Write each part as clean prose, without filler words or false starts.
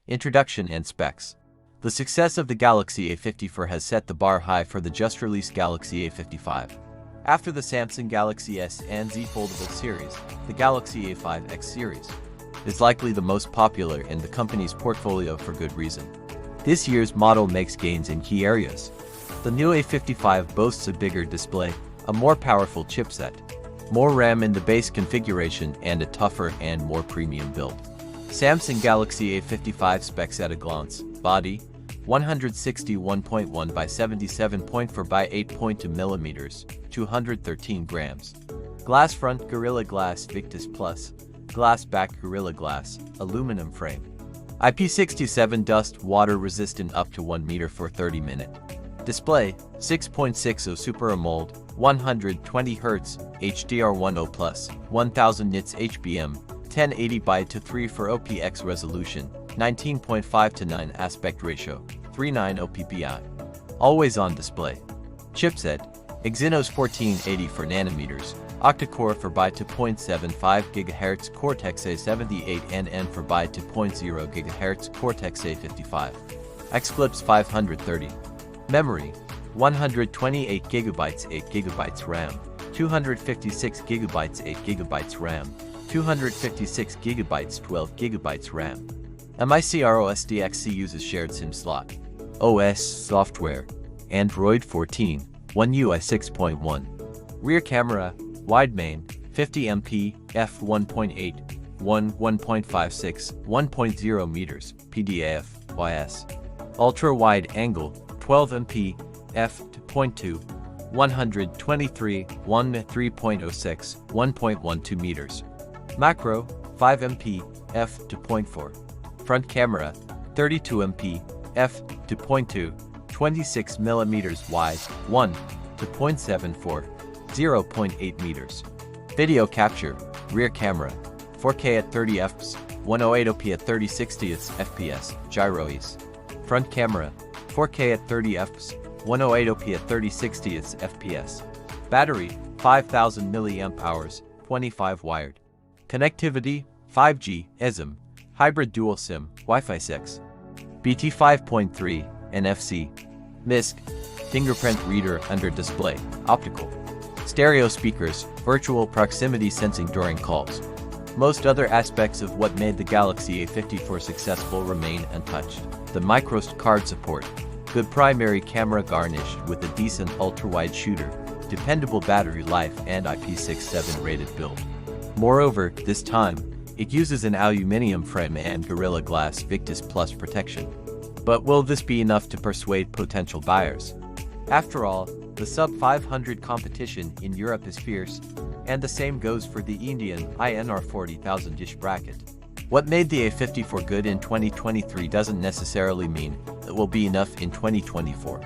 Introduction and specs. The success of the Galaxy A54 has set the bar high for the just-released Galaxy A55. After the Samsung Galaxy S and Z foldable series, the Galaxy A5x series is likely the most popular in the company's portfolio for good reason. This year's model makes gains in key areas. The new A55 boasts a bigger display, a more powerful chipset, more RAM in the base configuration, and a tougher and more premium build. Samsung Galaxy A55 specs at a glance. Body: 161.1 by 77.4 by 8.2 millimeters, 213 grams. Glass front Gorilla Glass Victus Plus, glass back Gorilla Glass, aluminum frame. IP67 dust water resistant up to 1 meter for 30-minute. Display: 6.60 Super AMOLED, 120Hz, HDR10+, 1000 nits HBM, 1080 by 3 for OPX resolution, 19.5:9 aspect ratio, 390 ppi. Always on display. Chipset: Exynos 1480 for nanometers, octa-core for by 2.75 GHz Cortex A78NN for by 2.0 GHz Cortex A55. Xclipse 530. Memory: 128 GB 8 GB RAM, 256 GB 8 GB RAM, 256 GB 12 GB RAM. microSDXC uses shared SIM slot. OS software: Android 14, One UI 6.1. Rear camera: wide main, 50MP, f1.8, 1.56, 1.0 meters, PDAF, YS. Ultra-wide angle, 12MP, f2.2, 123, 3.06, 1.12 meters. Macro, 5MP, f2.4. Front camera, 32MP, f2.2, 26 millimeters wide, 1.74, 0.8 meters. Video capture: rear camera, 4K at 30 fps, 1080p at 30/60 fps, gyro ease. Front camera, 4K at 30 fps, 1080p at 30/60 fps. Battery: 5000 mAh, 25 wired. Connectivity: 5G, eSIM, hybrid dual SIM, Wi-Fi 6. BT 5.3, NFC. MISC, fingerprint reader under display, optical. Stereo speakers, virtual proximity sensing during calls. Most other aspects of what made the Galaxy A54 successful remain untouched. The microSD card support, good primary camera garnished with a decent ultra-wide shooter, dependable battery life, and IP67 rated build. Moreover, this time, it uses an aluminum frame and Gorilla Glass Victus Plus protection. But will this be enough to persuade potential buyers? After all, the sub-500 competition in Europe is fierce, and the same goes for the Indian INR 40,000-ish bracket. What made the A54 good in 2023 doesn't necessarily mean it will be enough in 2024.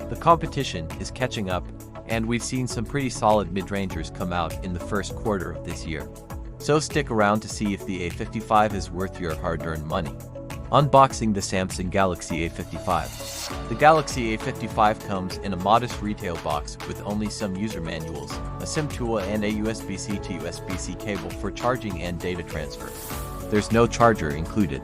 The competition is catching up, and we've seen some pretty solid mid-rangers come out in the first quarter of this year. So stick around to see if the A55 is worth your hard-earned money. Unboxing the Samsung Galaxy A55. The Galaxy A55 comes in a modest retail box with only some user manuals, a SIM tool, and a USB-C to USB-C cable for charging and data transfer. There's no charger included.